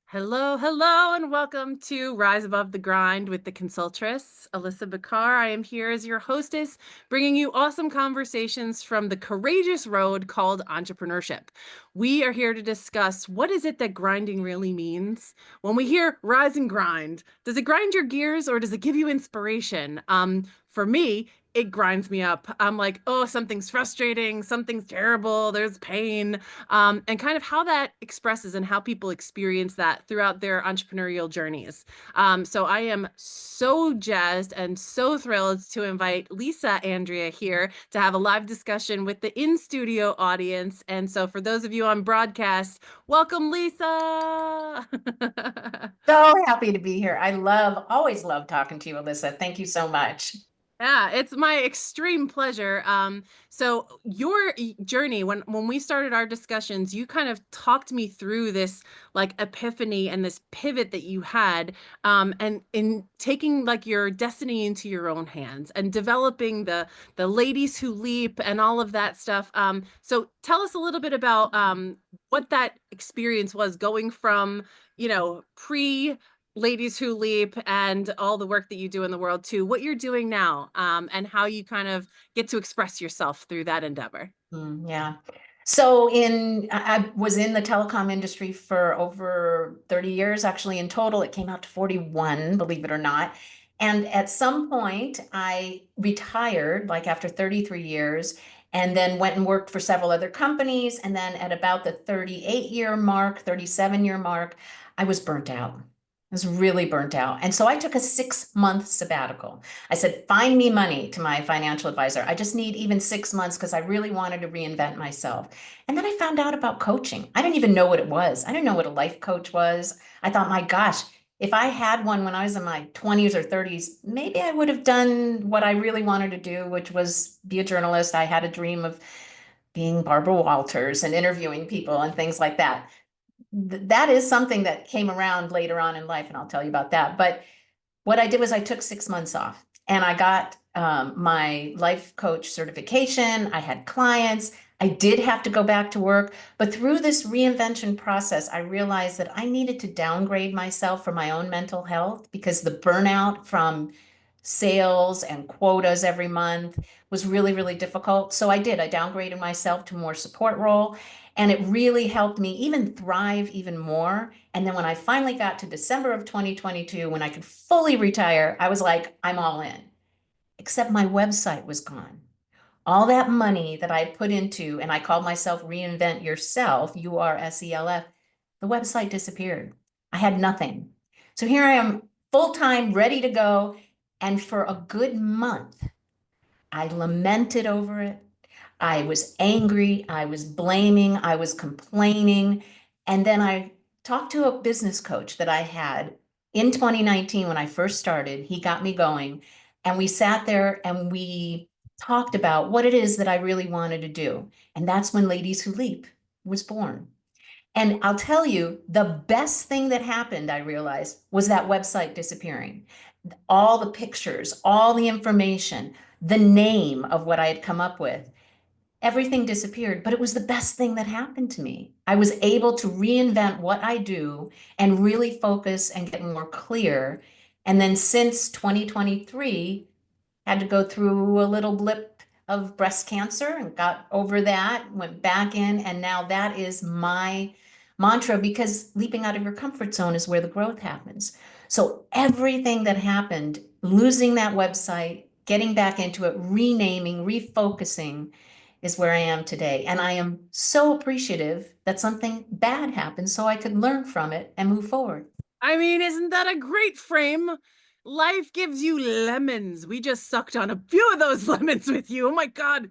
Hello, hello, and welcome to Rise Above the Grind with the Consultress, Alissa. I am here as your hostess, bringing you awesome conversations from the courageous road called entrepreneurship. We are here to discuss what is it that grinding really means. When we hear rise and grind, does it grind your gears or does it give you inspiration? For me, it grinds me up. I'm like, oh, something's frustrating, something's terrible, there's pain, and kind of how that expresses and how people experience that throughout their entrepreneurial journeys. So I am so jazzed and so thrilled to invite Lisa Andria here to have a live discussion with the in-studio audience. And so for those of you on broadcast, welcome, Lisa. So happy to be here. Always love talking to you, Alyssa. Thank you so much. Yeah, it's my extreme pleasure. So your journey, when we started our discussions, you kind of talked me through this like epiphany and this pivot that you had, and in taking like your destiny into your own hands and developing the ladies who leap and all of that stuff. So tell us a little bit about what that experience was going from, pre Ladies Who Leap and all the work that you do in the world too, what you're doing now, and how you kind of get to express yourself through that endeavor. Yeah. So I was in the telecom industry for over 30 years. Actually, in total, it came out to 41, believe it or not. And at some point, I retired, like after 33 years, and then went and worked for several other companies. And then at about the 38-year mark, 37-year mark, I was burnt out. I was really burnt out. And so I took a 6-month sabbatical. I said, find me money to my financial advisor. I just need even 6 months because I really wanted to reinvent myself. And then I found out about coaching. I didn't even know what it was. I didn't know what a life coach was. I thought, my gosh, if I had one when I was in my 20s or 30s, maybe I would have done what I really wanted to do, which was be a journalist. I had a dream of being Barbara Walters and interviewing people and things like that. That is something that came around later on in life, and I'll tell you about that. But what I did was I took 6 months off and I got my life coach certification. I had clients. I did have to go back to work, but through this reinvention process, I realized that I needed to downgrade myself for my own mental health because the burnout from sales and quotas every month was really, really difficult. So I did. I downgraded myself to more support role, and it really helped me even thrive even more. And then when I finally got to December of 2022, when I could fully retire, I was like, I'm all in. Except my website was gone. All that money that I put into, and I called myself Reinvent Yourself, URSELF, the website disappeared. I had nothing. So here I am, full time, ready to go. And for a good month, I lamented over it. I was angry. I was blaming. I was complaining. And then I talked to a business coach that I had in 2019 when I first started. He got me going. And we sat there and we talked about what it is that I really wanted to do. And that's when Ladies Who Leap was born. And I'll tell you, the best thing that happened, I realized, was that website disappearing. All the pictures, all the information, the name of what I had come up with, everything disappeared, but it was the best thing that happened to me. I was able to reinvent what I do and really focus and get more clear. And then since 2023, had to go through a little blip of breast cancer and got over that, went back in, and now that is my mantra because leaping out of your comfort zone is where the growth happens. So everything that happened, losing that website, getting back into it, renaming, refocusing, is where I am today. And I am so appreciative that something bad happened so I could learn from it and move forward. I mean, isn't that a great frame? Life gives you lemons. We just sucked on a few of those lemons with you. Oh my God.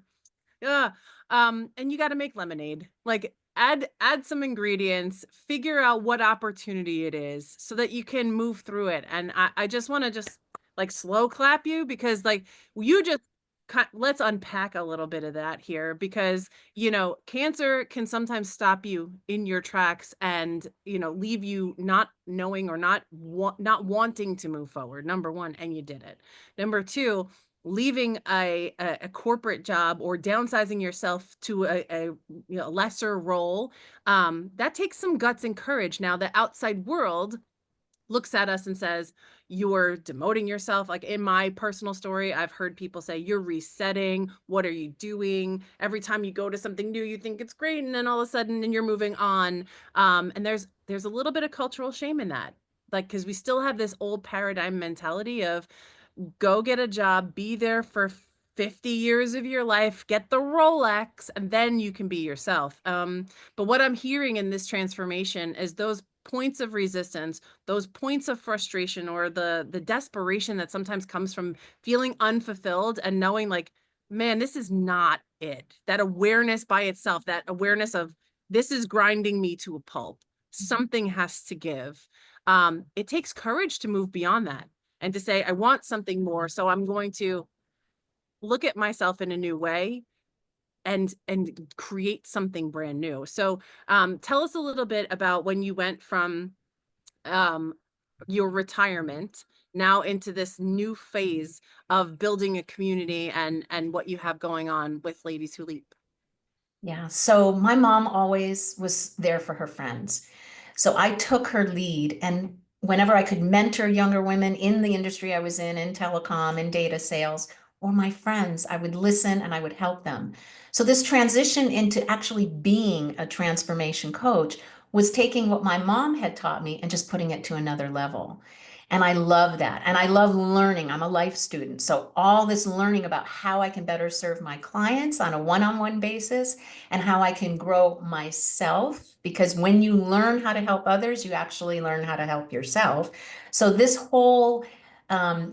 Yeah. And you got to make lemonade. Like add some ingredients, figure out what opportunity it is so that you can move through it. And I just want to just like slow clap you because like you just let's unpack a little bit of that here because cancer can sometimes stop you in your tracks and leave you not knowing or not wanting to move forward, number one, and you did it. Number two, leaving a corporate job or downsizing yourself to lesser role, that takes some guts and courage. Now, the outside world looks at us and says, "You're demoting yourself." Like in my personal story, I've heard people say, "You're resetting. What are you doing?" Every time you go to something new, you think it's great, and then all of a sudden, and you're moving on. And there's a little bit of cultural shame in that, like because we still have this old paradigm mentality of go get a job, be there for 50 years of your life, get the Rolex, and then you can be yourself. But what I'm hearing in this transformation is those points of resistance, those points of frustration, or the desperation that sometimes comes from feeling unfulfilled and knowing like, man, this is not it. That awareness by itself, that awareness of this is grinding me to a pulp. Something has to give. It takes courage to move beyond that and to say, I want something more. So I'm going to look at myself in a new way and create something brand new. So tell us a little bit about when you went from um, your retirement now into this new phase of building a community and what you have going on with Ladies Who Leap. Yeah. So my mom always was there for her friends. So I took her lead, and whenever I could mentor younger women in the industry I was in telecom and data sales, or my friends, I would listen and I would help them. So this transition into actually being a transformation coach was taking what my mom had taught me and just putting it to another level. And I love that. And I love learning. I'm a life student. So all this learning about how I can better serve my clients on a one-on-one basis and how I can grow myself. Because when you learn how to help others, you actually learn how to help yourself. So this whole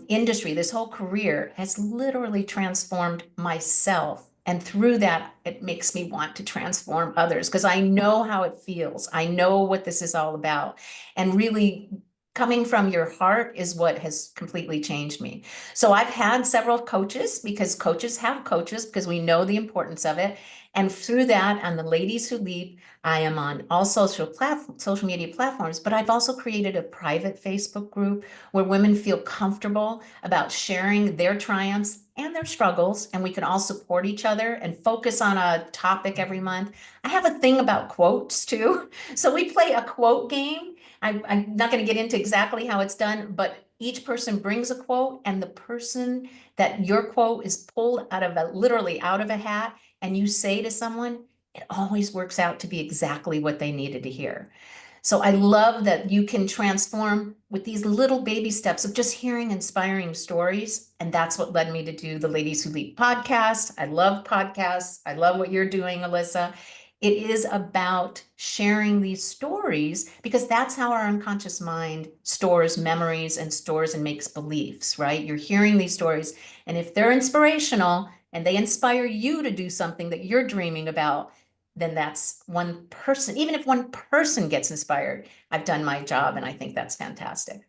industry, this whole career has literally transformed myself. And through that, it makes me want to transform others because I know how it feels. I know what this is all about. And really, coming from your heart is what has completely changed me. So I've had several coaches because coaches have coaches because we know the importance of it. And through that, and the Ladies Who Leap, I am on all social media platforms, but I've also created a private Facebook group where women feel comfortable about sharing their triumphs and their struggles, and we can all support each other and focus on a topic every month. I have a thing about quotes too. So we play a quote game. I'm not going to get into exactly how it's done, but each person brings a quote, and the person that your quote is pulled out of literally out of a hat, and you say to someone, it always works out to be exactly what they needed to hear. So I love that you can transform with these little baby steps of just hearing inspiring stories. And that's what led me to do the Ladies Who Leap podcast. I love podcasts. I love what you're doing, Alissa. It is about sharing these stories because that's how our unconscious mind stores memories and stores and makes beliefs, right? You're hearing these stories, and if they're inspirational and they inspire you to do something that you're dreaming about, then that's one person. Even if one person gets inspired, I've done my job, and I think that's fantastic.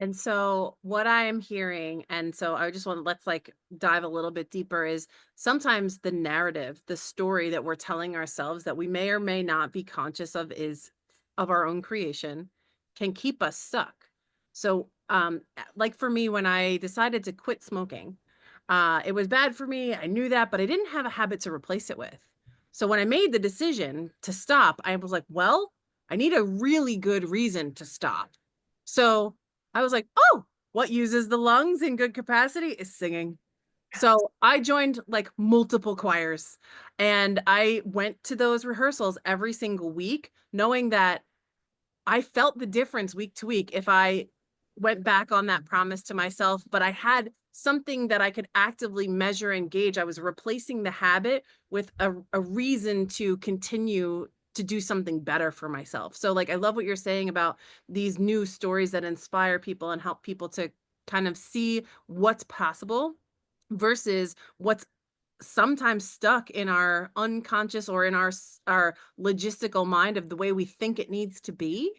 And so what I am hearing, and so I just want let's like dive a little bit deeper is sometimes the narrative, the story that we're telling ourselves that we may or may not be conscious of is of our own creation can keep us stuck. So like for me when I decided to quit smoking, it was bad for me. I knew that, but I didn't have a habit to replace it with. So when I made the decision to stop, I was like, well, I need a really good reason to stop. So I was like, "Oh, what uses the lungs in good capacity is singing." So I joined like multiple choirs and I went to those rehearsals every single week, knowing that I felt the difference week to week if I went back on that promise to myself, but I had something that I could actively measure and gauge. I was replacing the habit with a reason to continue to do something better for myself. So, like, I love what you're saying about these new stories that inspire people and help people to kind of see what's possible versus what's sometimes stuck in our unconscious or in our logistical mind of the way we think it needs to be.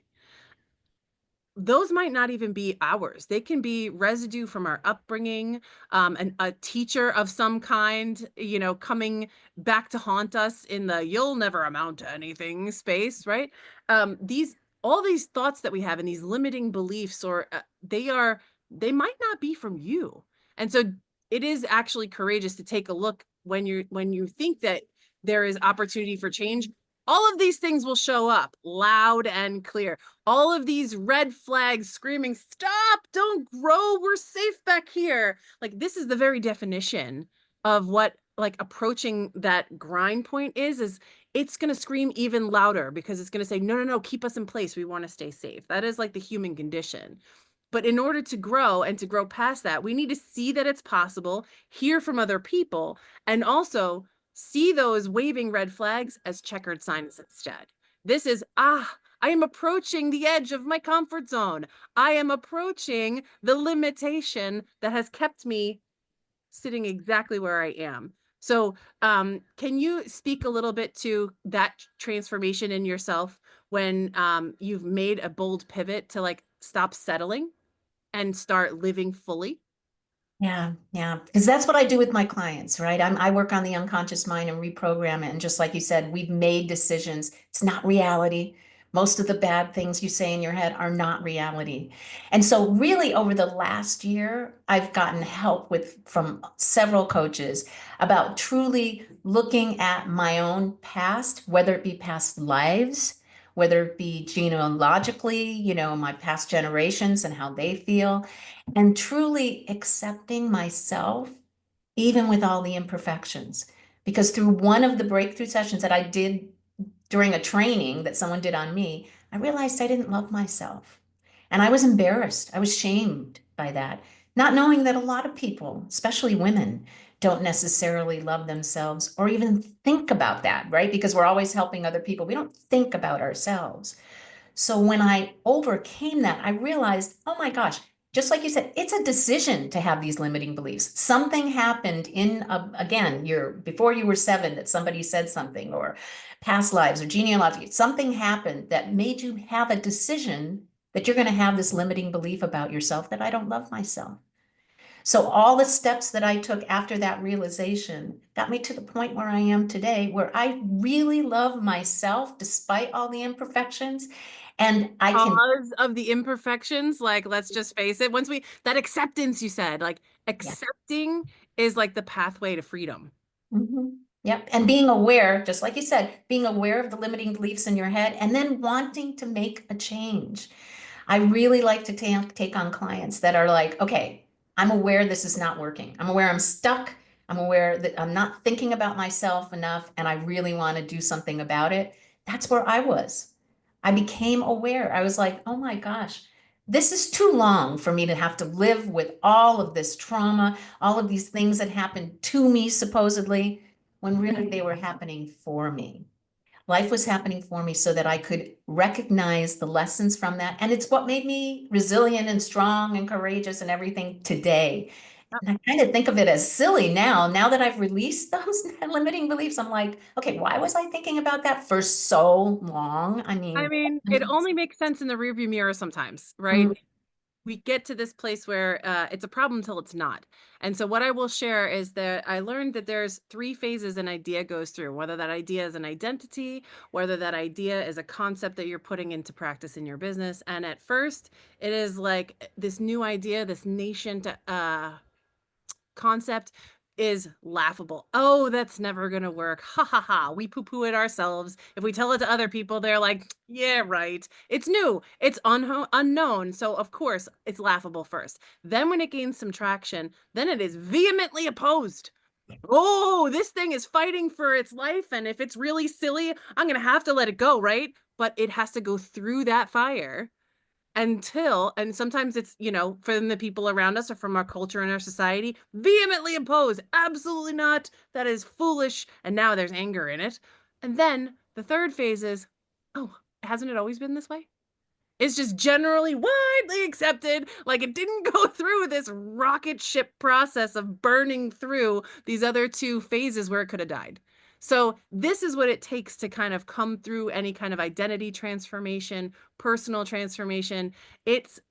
Those might not even be ours. They can be residue from our upbringing, and a teacher of some kind, coming back to haunt us in the "you'll never amount to anything" space, right? These all these thoughts that we have and these limiting beliefs, or they might not be from you. And so it is actually courageous to take a look when you think that there is opportunity for change. All of these things will show up loud and clear. All of these red flags screaming, stop, don't grow, we're safe back here. Like, this is the very definition of what like approaching that grind point is it's going to scream even louder because it's going to say, no, no, no, keep us in place. We want to stay safe. That is like the human condition. But in order to grow and to grow past that, we need to see that it's possible, hear from other people, and also see those waving red flags as checkered signs instead. This is, I am approaching the edge of my comfort zone. I am approaching the limitation that has kept me sitting exactly where I am. So, can you speak a little bit to that transformation in yourself when you've made a bold pivot to like stop settling and start living fully? Yeah, yeah, because that's what I do with my clients, right? I work on the unconscious mind and reprogram it. And just like you said, we've made decisions. It's not reality. Most of the bad things you say in your head are not reality. And so really over the last year, I've gotten help with from several coaches about truly looking at my own past, whether it be past lives, whether it be genealogically, my past generations and how they feel, and truly accepting myself, even with all the imperfections. Because through one of the breakthrough sessions that I did during a training that someone did on me, I realized I didn't love myself. And I was embarrassed. I was shamed by that, not knowing that a lot of people, especially women, don't necessarily love themselves or even think about that, right? Because we're always helping other people. We don't think about ourselves. So when I overcame that, I realized, oh my gosh, just like you said, it's a decision to have these limiting beliefs. Something happened again, before you were 7 that somebody said something, or past lives or genealogy. Something happened that made you have a decision that you're going to have this limiting belief about yourself, that I don't love myself. So all the steps that I took after that realization got me to the point where I am today, where I really love myself despite all the imperfections. And I can, Cause of the imperfections, like, let's just face it. Once we that acceptance you said, like, yeah. accepting is like the pathway to freedom. Mhm. Yep. And being aware, just like you said, being aware of the limiting beliefs in your head and then wanting to make a change. I really like to take on clients that are like, okay, I'm aware this is not working. I'm aware I'm stuck. I'm aware that I'm not thinking about myself enough, and I really want to do something about it. That's where I was. I became aware. I was like, oh my gosh, this is too long for me to have to live with all of this trauma, all of these things that happened to me, supposedly, when really they were happening for me. Life was happening for me so that I could recognize the lessons from that. And it's what made me resilient and strong and courageous and everything today. And I kind of think of it as silly now that I've released those limiting beliefs. I'm like, okay, why was I thinking about that for so long? I I mean, mean, it only makes sense in the rearview mirror sometimes, right? mm, We get to this place where it's a problem until it's not. And so what I will share is that I learned that there's 3 phases an idea goes through, whether that idea is an identity, whether that idea is a concept that you're putting into practice in your business. And at first, it is like this new idea, this nascent concept is laughable. Oh, that's never going to work. Ha ha ha. We poo poo it ourselves. If we tell it to other people, they're like, yeah, right. It's new, it's unknown. So, of course, it's laughable first. Then, when it gains some traction, then it is vehemently opposed. Oh, this thing is fighting for its life. And if it's really silly, I'm going to have to let it go, right? But it has to go through that fire until, and sometimes it's, from the people around us or from our culture and our society, vehemently oppose. Absolutely not. That is foolish. And now there's anger in it. And then the third phase is, oh, hasn't it always been this way? It's just generally widely accepted. Like, it didn't go through this rocket ship process of burning through these other 2 phases where it could have died. So this is what it takes to kind of come through any kind of identity transformation, personal transformation. It's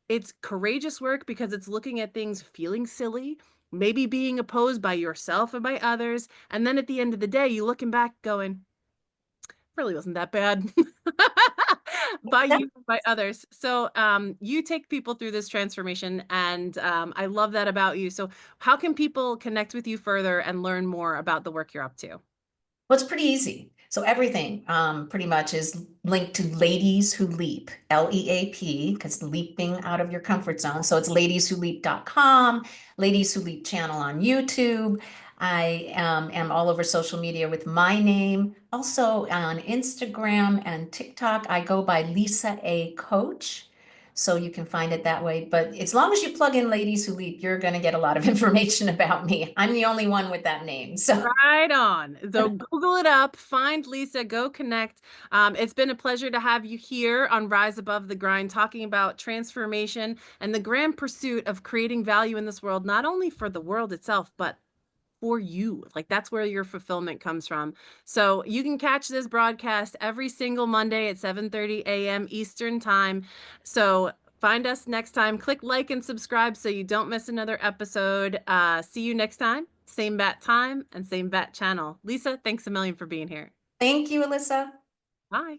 courageous work because it's looking at things feeling silly, maybe being opposed by yourself and by others. And then at the end of the day, you looking back going, really wasn't that bad. by That- you, by others. So, you take people through this transformation, and I love that about you. So, how can people connect with you further and learn more about the work you're up to? Well, it's pretty easy. So everything pretty much is linked to Ladies Who Leap, LEAP, because leaping out of your comfort zone. So it's ladieswholeap.com, Ladies Who Leap channel on YouTube. I am all over social media with my name. Also on Instagram and TikTok, I go by Lisa A Coach. So you can find it that way. But as long as you plug in Ladies Who Leap, you're going to get a lot of information about me. I'm the only one with that name. So Right on. So Google it up, find Lisa, go connect. It's been a pleasure to have you here on Rise Above the Grind, talking about transformation and the grand pursuit of creating value in this world, not only for the world itself, but for you. Like that's where your fulfillment comes from. So you can catch this broadcast every single Monday at 7:30 a.m. Eastern time. So find us next time. Click like and subscribe so you don't miss another episode. See you next time. Same bat time and same bat channel. Lisa, thanks a million for being here. thank you, Alyssa. Bye.